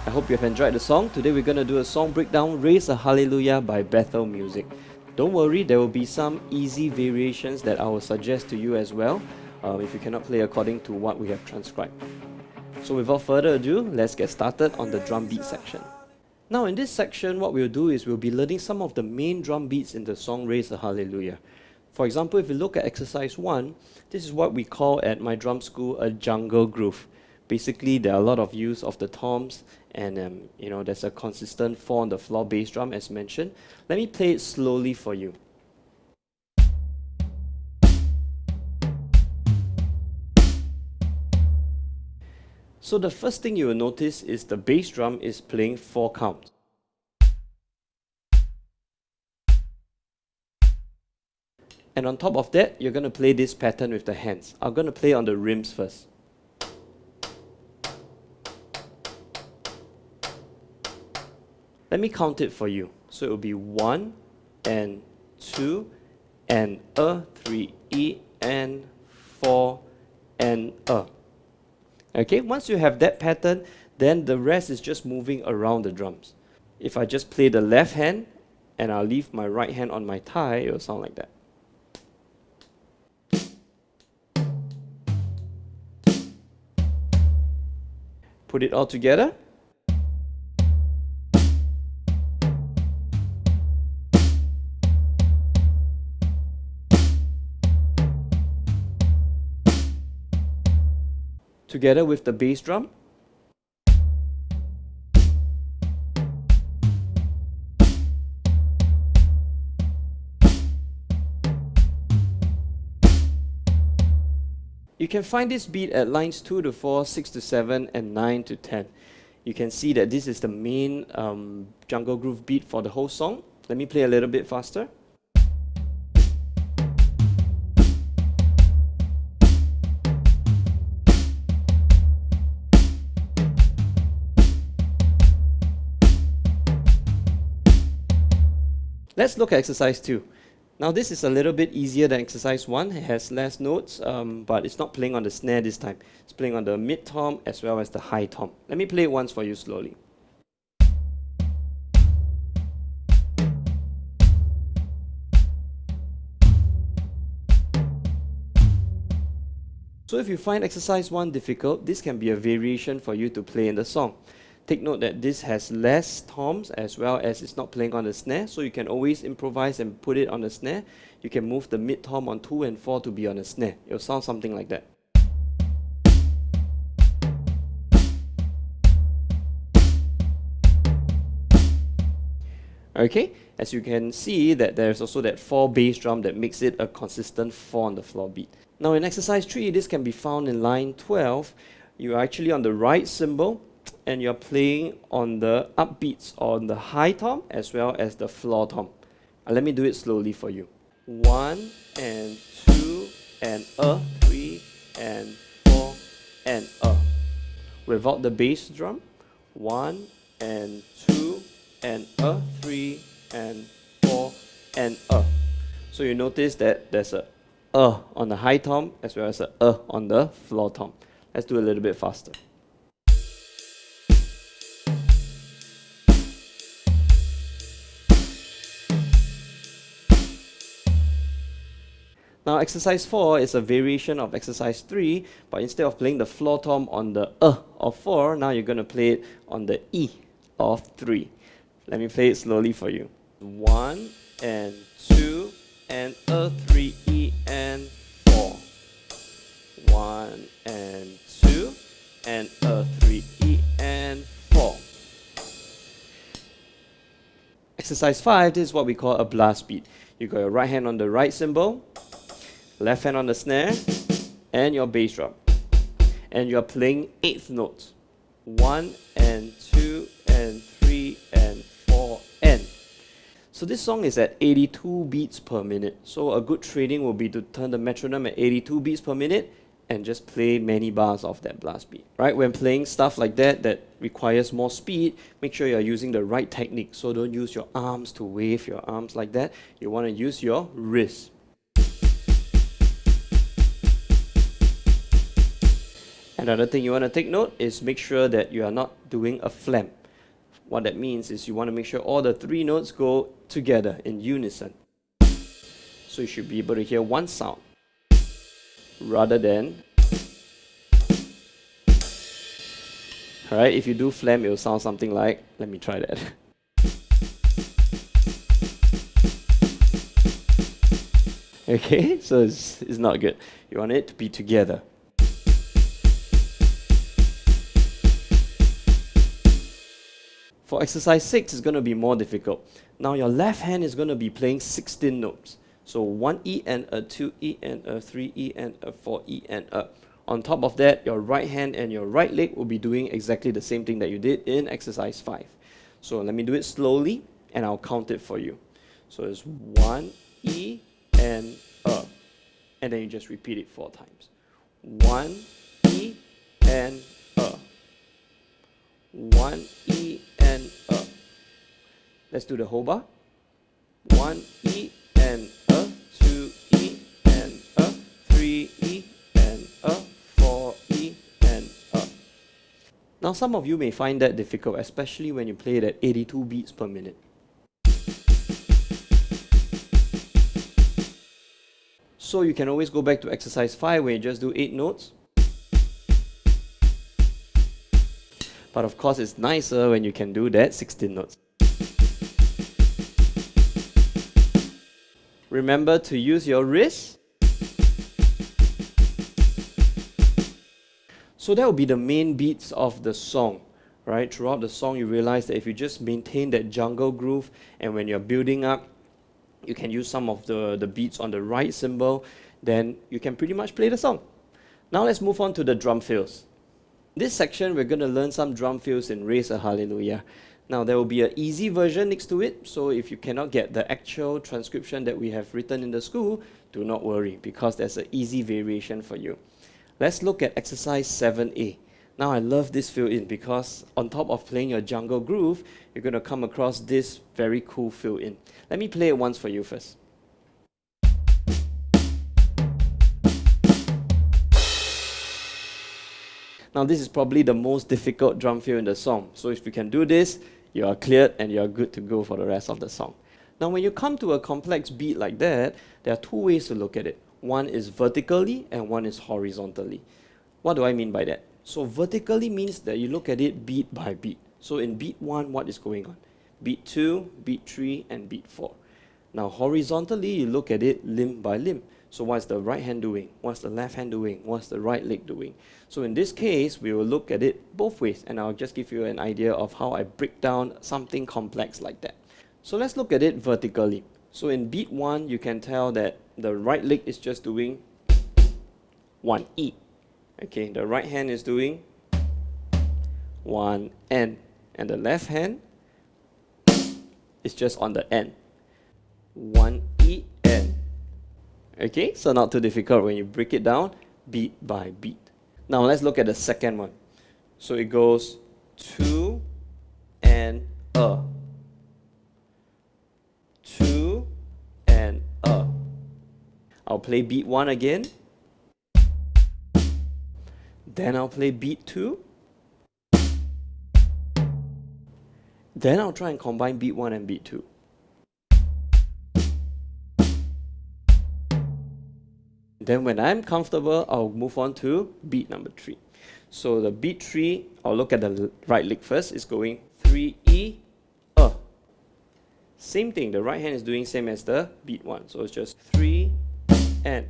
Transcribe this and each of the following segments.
I hope you have enjoyed the song. Today we're going to do a song breakdown, Raise a Hallelujah by Bethel Music. Don't worry, there will be some easy variations that I will suggest to you as well, if you cannot play according to what we have transcribed. So without further ado, let's get started on the drum beat section. Now in this section, what we'll do is we'll be learning some of the main drum beats in the song Raise a Hallelujah. For example, if you look at exercise 1, this is what we call at my drum school a jungle groove. Basically, there are a lot of use of the toms, and there's a consistent 4 on the floor bass drum as mentioned. Let me play it slowly for you. So the first thing you will notice is the bass drum is playing 4 counts. And on top of that, you're going to play this pattern with the hands. I'm going to play on the rims first. Let me count it for you. So it will be 1 and 2 and 3 E and 4 and . Okay, once you have that pattern, then the rest is just moving around the drums. If I just play the left hand and I'll leave my right hand on my thigh, it will sound like that. Put it all together. Together with the bass drum. You can find this beat at lines 2 to 4, 6 to 7, and 9 to 10. You can see that this is the main jungle groove beat for the whole song. Let me play a little bit faster. Let's look at exercise 2. Now this is a little bit easier than exercise 1. It has less notes, but it's not playing on the snare this time. It's playing on the mid tom as well as the high tom. Let me play it once for you slowly. So if you find exercise 1 difficult, this can be a variation for you to play in the song. Take note that this has less toms as well as it's not playing on the snare, so you can always improvise and put it on the snare. You can move the mid tom on 2 and 4 to be on the snare. It will sound something like that. Okay, as you can see that there's also that 4 bass drum that makes it a consistent 4 on the floor beat. Now in exercise 3, this can be found in line 12. You're actually on the right cymbal, and you're playing on the upbeats on the high tom as well as the floor tom. Let me do it slowly for you. 1 and 2 and 3 and 4 and . Without the bass drum, 1 and 2 and 3 and 4 and . So you notice that there's a on the high tom as well as a on the floor tom. Let's do a little bit faster. Now exercise 4 is a variation of exercise 3, but instead of playing the floor tom on the of 4, now you're going to play it on the E of 3. Let me play it slowly for you. 1 and 2 and 3 E and 4. 1 and 2 and 3 E and 4. Exercise 5, this is what we call a blast beat. You got your right hand on the right cymbal, left hand on the snare, and your bass drum. And you're playing 8th notes. 1 and 2 and 3 and 4 and. So this song is at 82 beats per minute. So a good training will be to turn the metronome at 82 beats per minute and just play many bars of that blast beat. Right? When playing stuff like that requires more speed, make sure you're using the right technique. So don't use your arms to wave your arms like that. You want to use your wrist. Another thing you want to take note is make sure that you are not doing a flam. What that means is you want to make sure all the 3 notes go together in unison. So you should be able to hear one sound rather than, alright, if you do flam, it will sound something like, let me try that. Okay, so it's not good. You want it to be together. For exercise 6, it's going to be more difficult. Now your left hand is going to be playing 16 notes. So 1 E and a, 2 E and a, 3 E and a, 4 E and a. On top of that, your right hand and your right leg will be doing exactly the same thing that you did in exercise 5. So let me do it slowly and I'll count it for you. So it's 1 E and a. And then you just repeat it 4 times. 1 E and a. 1 E and a. Let's do the whole bar. 1 E and a, 2 E and a, 3 E and a, 4 E and a. Now some of you may find that difficult, especially when you play it at 82 beats per minute. So you can always go back to exercise 5 where you just do 8 notes. But of course it's nicer when you can do that 16 notes. Remember to use your wrist. So that will be the main beats of the song, right? Throughout the song you realize that if you just maintain that jungle groove and when you're building up, you can use some of the beats on the right cymbal, then you can pretty much play the song. Now let's move on to the drum fills. This section we're going to learn some drum fills in Raise a Hallelujah. Now there will be an easy version next to it, so if you cannot get the actual transcription that we have written in the school, do not worry because there's an easy variation for you. Let's look at exercise 7A. Now I love this fill-in because on top of playing your jungle groove, you're going to come across this very cool fill-in. Let me play it once for you first. Now this is probably the most difficult drum fill in the song. So if you can do this, you are cleared and you are good to go for the rest of the song. Now when you come to a complex beat like that, there are 2 ways to look at it. One is vertically and one is horizontally. What do I mean by that? So vertically means that you look at it beat by beat. So in beat 1, what is going on? Beat 2, beat 3, and beat 4. Now horizontally, you look at it limb by limb. So what's the right hand doing? What's the left hand doing? What's the right leg doing? So in this case, we will look at it both ways, and I'll just give you an idea of how I break down something complex like that. So let's look at it vertically. So in beat 1, you can tell that the right leg is just doing 1 E. Okay, the right hand is doing 1 N, and the left hand is just on the N. 1 E N. Okay, so not too difficult when you break it down beat by beat. Now let's look at the second one. So it goes 2 and a. 2 and a. I'll play beat 1 again. Then I'll play beat 2. Then I'll try and combine beat 1 and beat 2. Then when I'm comfortable, I'll move on to beat number 3. So the beat 3, I'll look at the right leg first. It's going 3 E, a. Same thing, the right hand is doing same as the beat 1. So it's just 3 and.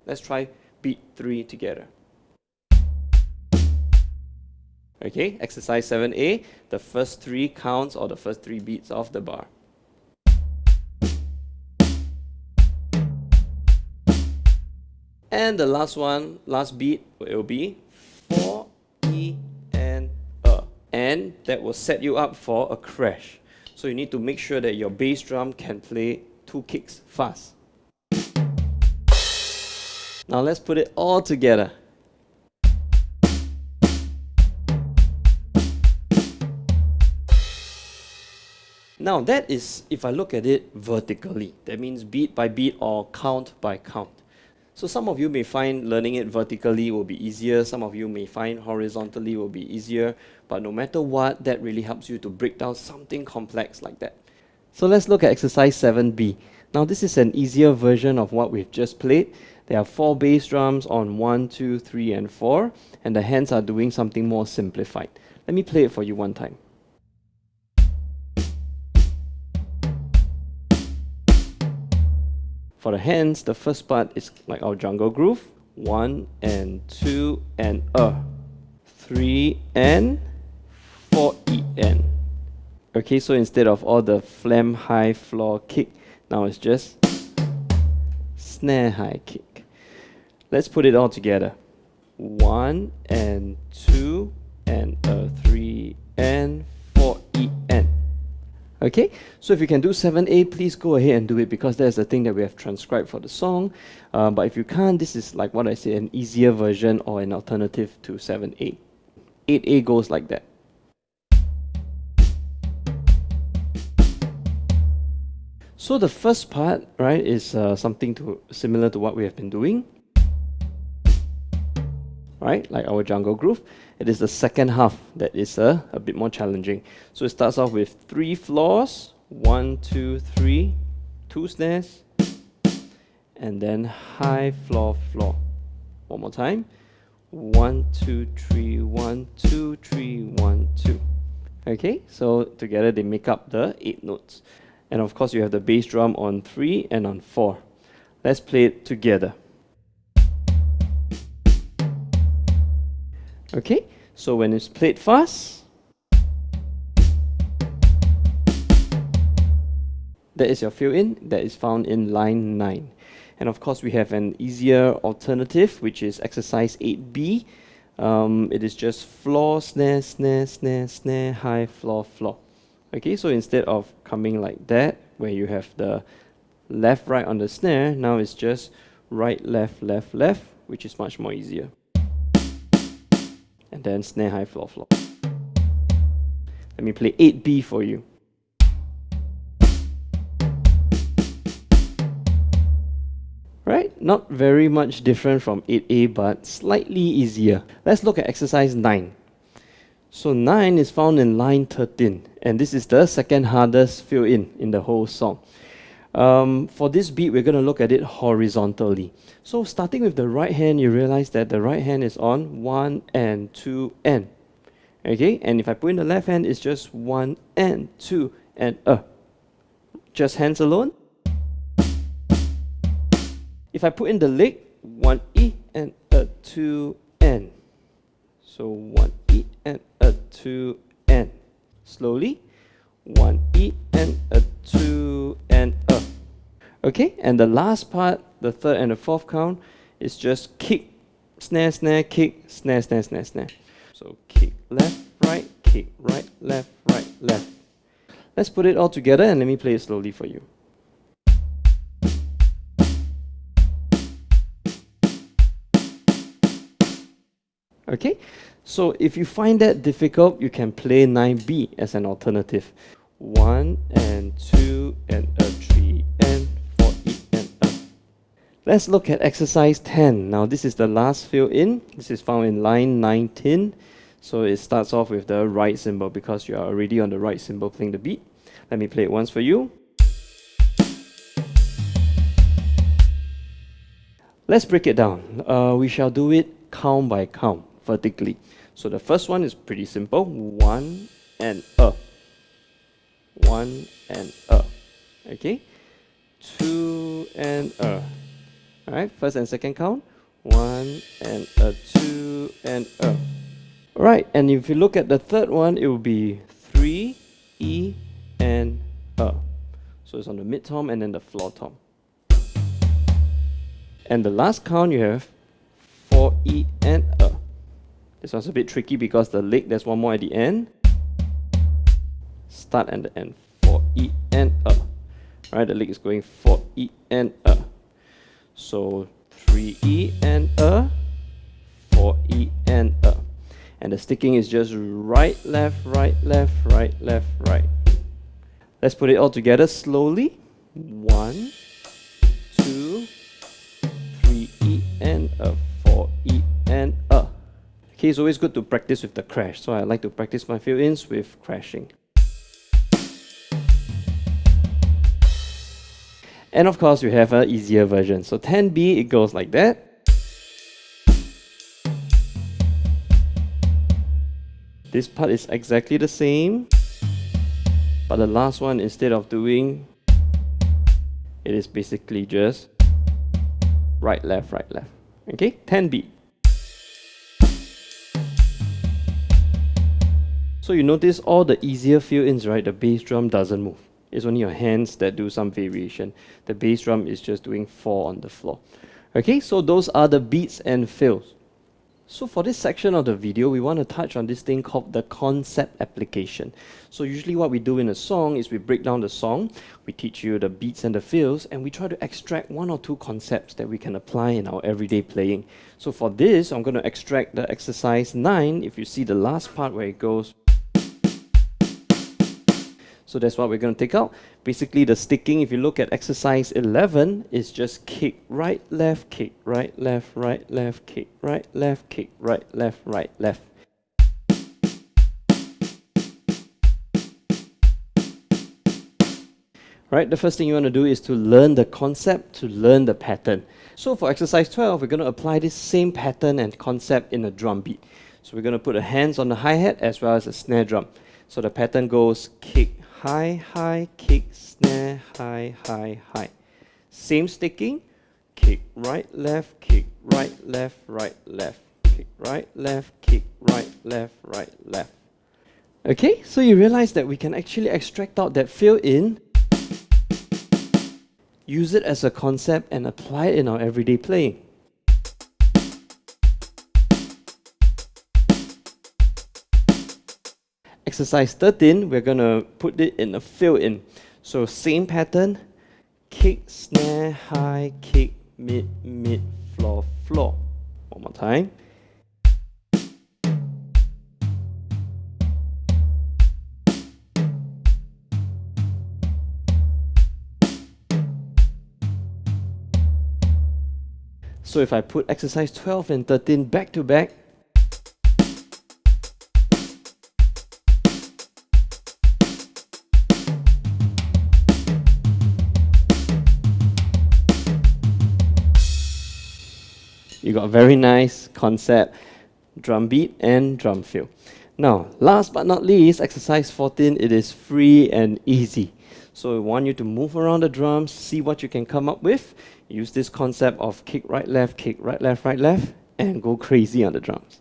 Let's try beat 3 together. Okay, exercise 7A, the first 3 counts or the first 3 beats of the bar. And the last one, last beat, it will be 4 E and a. And that will set you up for a crash. So you need to make sure that your bass drum can play 2 kicks fast. Now let's put it all together. Now that is, if I look at it vertically, that means beat by beat or count by count. So some of you may find learning it vertically will be easier, some of you may find horizontally will be easier, but no matter what, that really helps you to break down something complex like that. So let's look at exercise 7B. Now this is an easier version of what we've just played. There are 4 bass drums on 1, 2, 3, and 4, and the hands are doing something more simplified. Let me play it for you one time. For the hands, the first part is like our jungle groove. 1 and 2 and 3 and 4 E and. Okay, so instead of all the flam high floor kick, now it's just snare high kick. Let's put it all together. 1 and 2 and 3 and 4 E and. Okay, so if you can do 7A, please go ahead and do it, because that's the thing that we have transcribed for the song. But if you can't, this is like what I said, an easier version or an alternative to 7A. 8A goes like that. So the first part, right, is something similar to what we have been doing, right, like our jungle groove. It is the second half that is a bit more challenging. So it starts off with 3 floors, 1, 2, 3, 2 snares, and then high floor, floor. One more time. 1, 2, 3, 1, 2, 3, 1, 2. Okay, so together they make up the 8 notes. And of course you have the bass drum on 3 and on 4. Let's play it together. Okay, so when it's played fast, that is your fill-in, that is found in line 9. And of course we have an easier alternative, which is exercise 8B. It is just floor, snare, snare, snare, snare, high, floor, floor. Okay, so instead of coming like that, where you have the left, right on the snare, now it's just right, left, left, left, which is much more easier. And then snare, high, floor, floor. Let me play 8B for you. Right, not very much different from 8A, but slightly easier. Let's look at exercise 9. So 9 is found in line 13, and this is the second hardest fill-in the whole song. For this beat, we're going to look at it horizontally. So starting with the right hand, you realize that the right hand is on 1 and 2 and. Okay, and if I put in the left hand, it's just 1 and 2 and just hands alone. If I put in the lick, 1 E and 2 N. So 1 E and 2 N. Slowly, 1 E and 2 and Okay, and the last part, the third and the fourth count, is just kick, snare, snare, kick, snare, snare, snare, snare. So kick, left, right, left, right, left. Let's put it all together and let me play it slowly for you. Okay, so if you find that difficult, you can play 9B as an alternative. 1 and 2 and 3 and 4 E and Let's look at exercise 10. Now this is the last fill-in. This is found in line 19. So it starts off with the right cymbal because you are already on the right cymbal playing the beat. Let me play it once for you. Let's break it down. We shall do it count by count, vertically. So the first one is pretty simple. 1 and 1 and Okay. 2 and Alright, first and second count. 1 and 2 and Alright, and if you look at the third one, it will be 3, E, and So it's on the mid tom and then the floor tom. And the last count you have 4 E and This one's a bit tricky because the lick, there's one more at the end. Start and the end. 4 E and Right, the lick is going 4 E and So 3 E and 4 E and And the sticking is just right, left, right, left, right, left, right. Let's put it all together slowly. 1, 2, 3 E a 4, E, and a. Okay, it's always good to practice with the crash, so I like to practice my fill-ins with crashing. And of course, we have an easier version. So 10B, it goes like that. This part is exactly the same, but the last one, instead of doing, it is basically just right, left, right, left. Okay, 10B. So you notice all the easier fill-ins, right? The bass drum doesn't move. It's only your hands that do some variation. The bass drum is just doing 4 on the floor. Okay, so those are the beats and fills. So for this section of the video, we want to touch on this thing called the concept application. So usually what we do in a song is we break down the song, we teach you the beats and the fills, and we try to extract 1 or 2 concepts that we can apply in our everyday playing. So for this, I'm going to extract the exercise 9. If you see the last part where it goes, so that's what we're going to take out. Basically, the sticking, if you look at exercise 11, is just kick, right, left, kick, right, left, kick, right, left, kick, right, left. Right, the first thing you want to do is to learn the concept, to learn the pattern. So for exercise 12, we're going to apply this same pattern and concept in a drum beat. So we're going to put the hands on the hi-hat as well as the snare drum. So the pattern goes kick, high, high, kick, snare, high, high, high. Same sticking, kick, right, left, kick, right, left, kick, right, left. Okay, so you realize that we can actually extract out that fill-in, use it as a concept, and apply it in our everyday playing. Exercise 13, we're going to put it in a fill-in. So same pattern, kick, snare, high, kick, mid, floor. One more time. So if I put exercise 12 and 13 back to back, you got a very nice concept, drum beat and drum fill. Now, last but not least, exercise 14, it is free and easy. So we want you to move around the drums, see what you can come up with. Use this concept of kick, right, left, and go crazy on the drums.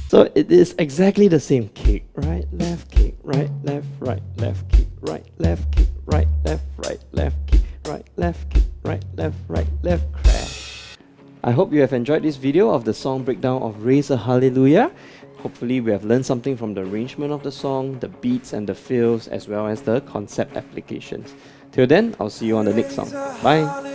So it is exactly the same. Kick, right, left, kick, right, left, kick, right, kick, right, kick, right, left, crash. I hope you have enjoyed this video of the song breakdown of Raise a Hallelujah. Hopefully we have learned something from the arrangement of the song, the beats and the fills, as well as the concept applications. Till then, I'll see you on the next song. Bye.